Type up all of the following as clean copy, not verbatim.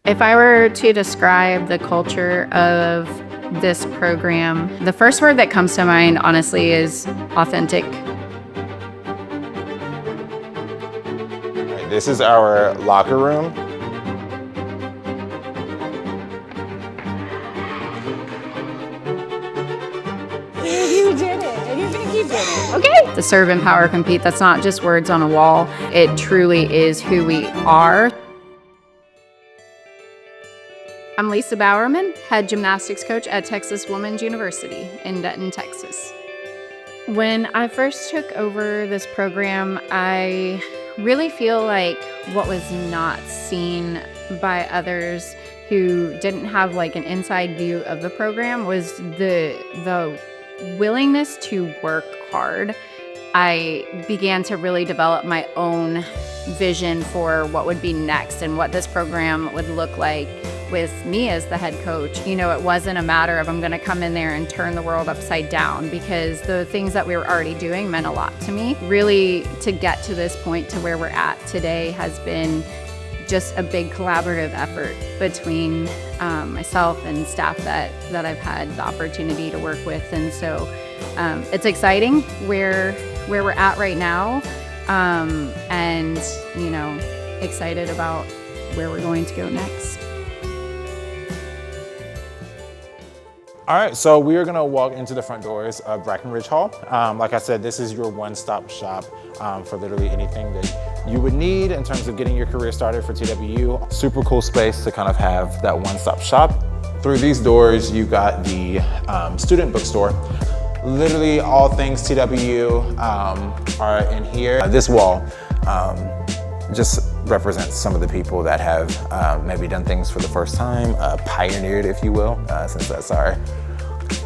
If I were to describe the culture of this program, the first word that comes to mind, honestly, is authentic. This is our locker room. You did it, and you think you did it. Okay. The serve, empower, compete, that's not just words on a wall. It truly is who we are. I'm Lisa Bowerman, head gymnastics coach at Texas Women's University in Denton, Texas. When I first took over this program, I really feel like what was not seen by others who didn't have like an inside view of the program was the willingness to work hard. I began to really develop my own vision for what would be next and what this program would look like with me as the head coach. You know, it wasn't a matter of I'm going to come in there and turn the world upside down, because the things that we were already doing meant a lot to me. Really, to get to this point to where we're at today has been just a big collaborative effort between myself and staff that I've had the opportunity to work with. And so it's exciting where we're at right now, and you know, excited about where we're going to go next. All right, so we are gonna walk into the front doors of Brackenridge Hall. Like I said, this is your one-stop shop for literally anything that you would need in terms of getting your career started for TWU. Super cool space to kind of have that one-stop shop. Through these doors, you got the student bookstore. Literally all things TWU are in here. This wall just represents some of the people that have maybe done things for the first time, pioneered, if you will, since that's our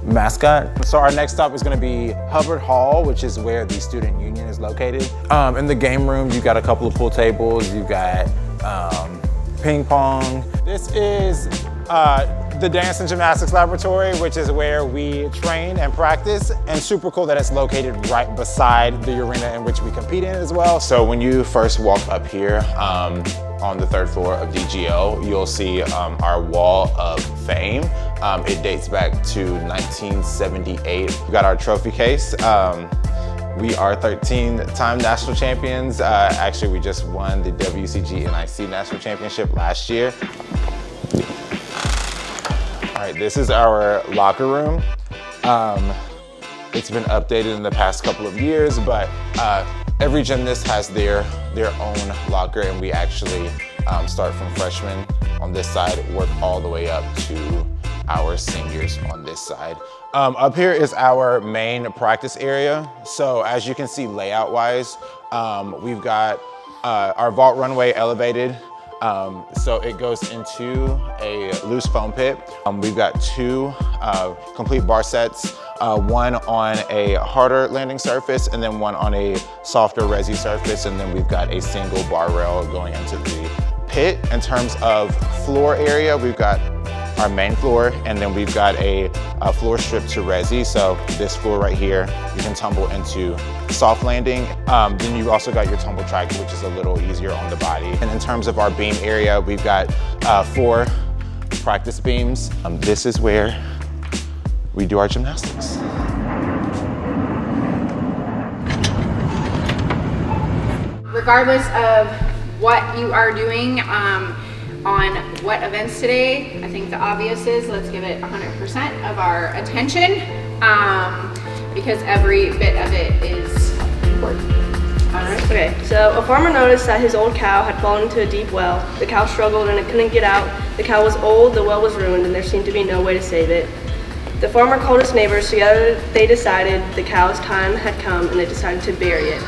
mascot. So our next stop is going to be Hubbard Hall, which is where the student union is located. In the game room, you've got a couple of pool tables, you've got ping pong. This is the Dance and Gymnastics Laboratory, which is where we train and practice, and super cool that it's located right beside the arena in which we compete in as well. So when you first walk up here on the third floor of DGL, you'll see our wall of fame. It dates back to 1978. We've got our trophy case. We are 13-time national champions. Actually, we just won the WCG NIC National Championship last year. All right, this is our locker room. It's been updated in the past couple of years, but every gymnast has their own locker, and we actually start from freshmen on this side, work all the way up to our seniors on this side. Up here is our main practice area. So as you can see layout-wise, we've got our vault runway elevated. So it goes into a loose foam pit. We've got two complete bar sets, one on a harder landing surface and then one on a softer resi surface. And then we've got a single bar rail going into the pit. In terms of floor area, we've got our main floor, and then we've got a floor strip to resi. So this floor right here, you can tumble into soft landing. Then you've also got your tumble track, which is a little easier on the body. And in terms of our beam area, we've got 4 practice beams. This is where we do our gymnastics. Regardless of what you are doing on what events today, I think the obvious is let's give it 100% of our attention, because every bit of it is important. All right. Okay, so a farmer noticed that his old cow had fallen into a deep well. The cow struggled and it couldn't get out. The cow was old, the well was ruined, and there seemed to be no way to save it. The farmer called his neighbors. Together they decided the cow's time had come, and they decided to bury it.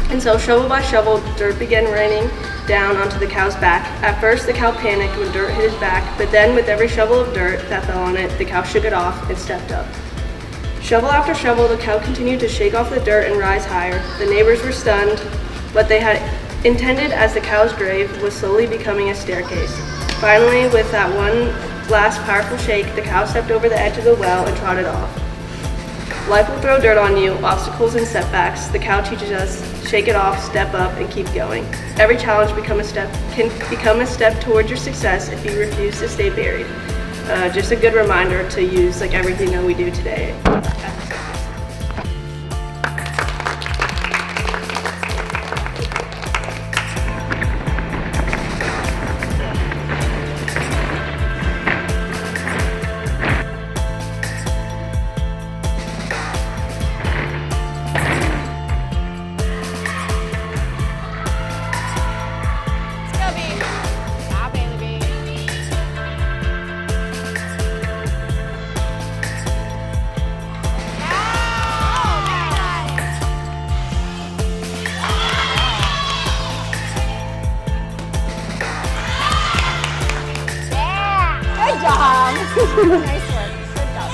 And so shovel by shovel, dirt began raining down onto the cow's back. At first the cow panicked when dirt hit his back, but then with every shovel of dirt that fell on it, the cow shook it off and stepped up. Shovel after shovel, the cow continued to shake off the dirt and rise higher. The neighbors were stunned. What they had intended as the cow's grave was slowly becoming a staircase. Finally, with that one last powerful shake, the cow stepped over the edge of the well and trotted off. Life will throw dirt on you, obstacles and setbacks. The cow teaches us, shake it off, step up, and keep going. Every challenge can become a step towards your success if you refuse to stay buried. Just a good reminder to use like everything that we do today. Nice work. Good job.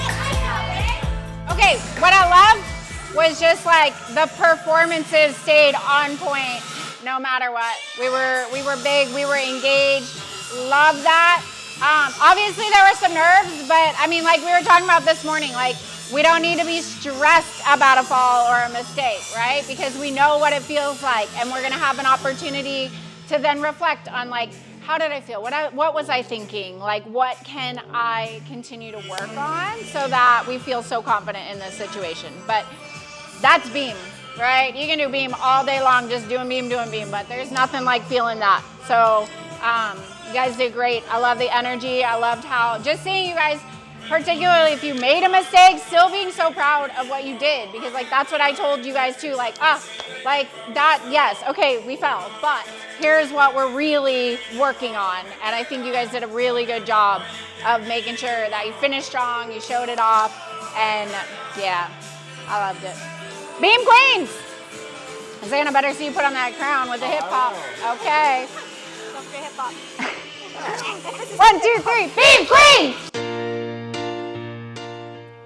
Okay, what I loved was just like the performances stayed on point no matter what. We were big, we were engaged. Love that. Obviously there were some nerves, but I mean, like we were talking about this morning, like we don't need to be stressed about a fall or a mistake, right? Because we know what it feels like, and we're gonna have an opportunity to then reflect on like, how did I feel? What was I thinking? Like, what can I continue to work on so that we feel so confident in this situation? But that's beam, right? You can do beam all day long, just doing beam, but there's nothing like feeling that. So you guys did great. I love the energy. I loved how, just seeing you guys, particularly if you made a mistake, still being so proud of what you did, because like that's what I told you guys too, like that, yes, okay, we fell, but here's what we're really working on. And I think you guys did a really good job of making sure that you finished strong, you showed it off, and yeah, I loved it. Beam Queens! Zana, better see you put on that crown with the hip hop. Okay. Don't forget hip hop. 1, 2, 3, Beam Queens!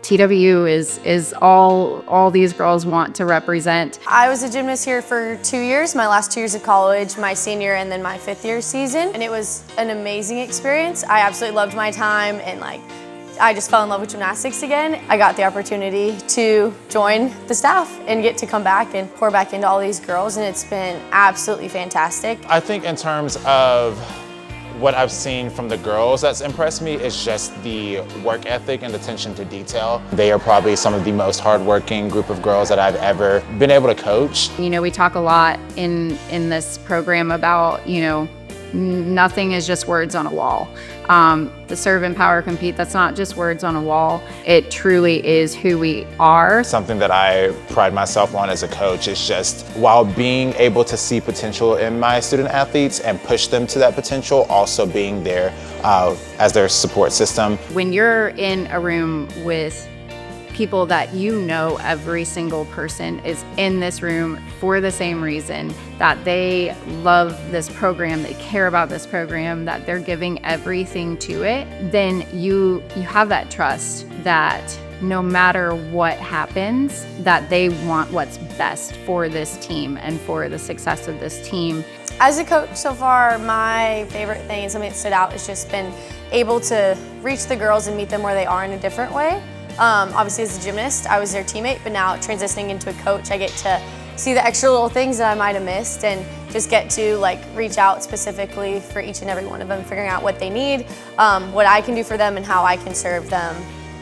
TWU is all these girls want to represent. I was a gymnast here for 2 years, my last 2 years of college, my senior and then my 5th year season. And it was an amazing experience. I absolutely loved my time, and like I just fell in love with gymnastics again. I got the opportunity to join the staff and get to come back and pour back into all these girls, and it's been absolutely fantastic. I think in terms of what I've seen from the girls that's impressed me is just the work ethic and attention to detail. They are probably some of the most hardworking group of girls that I've ever been able to coach. You know, we talk a lot in this program about, you know, nothing is just words on a wall. The serve, empower, compete, that's not just words on a wall. It truly is who we are. Something that I pride myself on as a coach is just, while being able to see potential in my student athletes and push them to that potential, also being there as their support system. When you're in a room with people that you know, every single person is in this room for the same reason, that they love this program, they care about this program, that they're giving everything to it, then you have that trust that no matter what happens, that they want what's best for this team and for the success of this team. As a coach so far, my favorite thing and something that stood out has just been able to reach the girls and meet them where they are in a different way. Obviously as a gymnast, I was their teammate, but now transitioning into a coach, I get to see the extra little things that I might have missed and just get to like reach out specifically for each and every one of them, figuring out what they need, what I can do for them and how I can serve them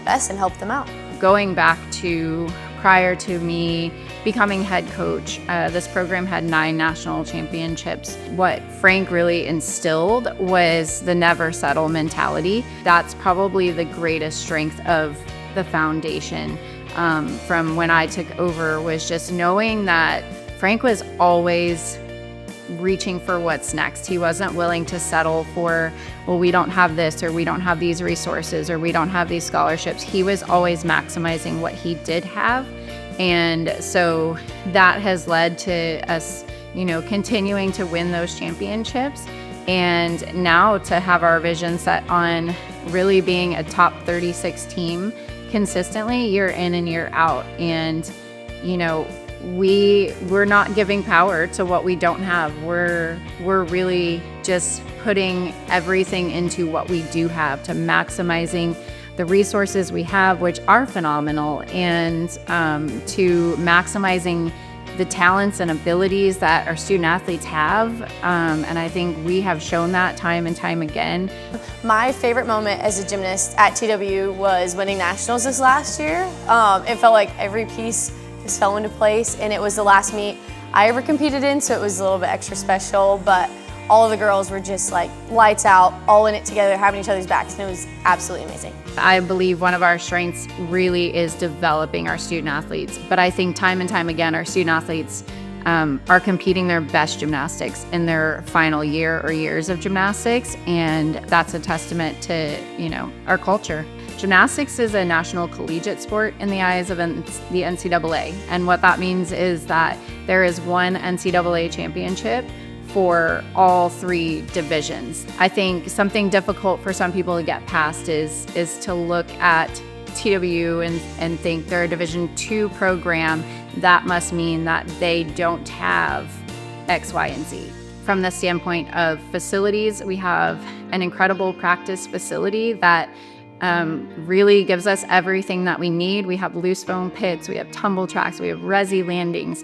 best and help them out. Going back to prior to me becoming head coach, this program had 9 national championships. What Frank really instilled was the never settle mentality. That's probably the greatest strength of the foundation from when I took over, was just knowing that Frank was always reaching for what's next. He wasn't willing to settle for, well, we don't have this, or we don't have these resources, or we don't have these scholarships. He was always maximizing what he did have. And so that has led to us, you know, continuing to win those championships. And now to have our vision set on really being a top 36 team consistently year in and year out. And, you know, we're not giving power to what we don't have. We're really just putting everything into what we do have, to maximizing the resources we have, which are phenomenal, and to maximizing the talents and abilities that our student athletes have. And I think we have shown that time and time again. My favorite moment as a gymnast at TWU was winning nationals this last year. It felt like every piece just fell into place, and it was the last meet I ever competed in, so it was a little bit extra special, but all of the girls were just like lights out, all in it together, having each other's backs, and it was absolutely amazing. I believe one of our strengths really is developing our student athletes, but I think time and time again, our student athletes are competing their best gymnastics in their final year or years of gymnastics, and that's a testament to, you know, our culture. Gymnastics is a national collegiate sport in the eyes of the NCAA, and what that means is that there is one NCAA championship for all 3 divisions. I think something difficult for some people to get past is to look at TWU and think they're a Division II program. That must mean that they don't have X, Y, and Z. From the standpoint of facilities, we have an incredible practice facility that really gives us everything that we need. We have loose foam pits, we have tumble tracks, we have resi landings,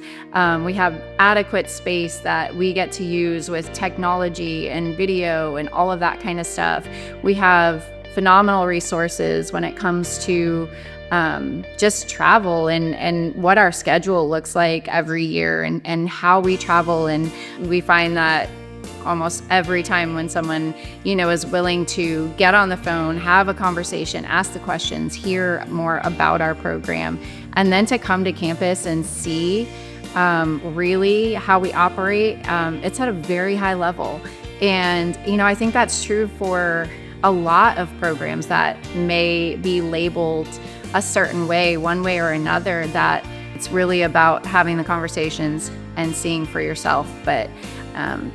we have adequate space that we get to use with technology and video and all of that kind of stuff. We have phenomenal resources when it comes to just travel and what our schedule looks like every year and how we travel. And we find that almost every time when someone, you know, is willing to get on the phone, have a conversation, ask the questions, hear more about our program, and then to come to campus and see really how we operate, it's at a very high level. And, you know, I think that's true for a lot of programs that may be labeled a certain way, one way or another, that it's really about having the conversations and seeing for yourself. But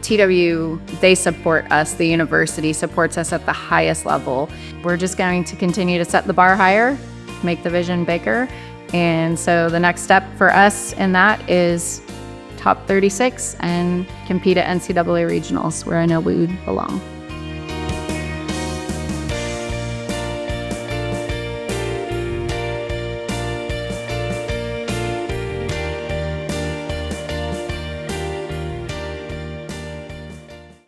TWU, they support us. The university supports us at the highest level. We're just going to continue to set the bar higher, make the vision bigger. And so the next step for us in that is top 36 and compete at NCAA regionals, where I know we would belong.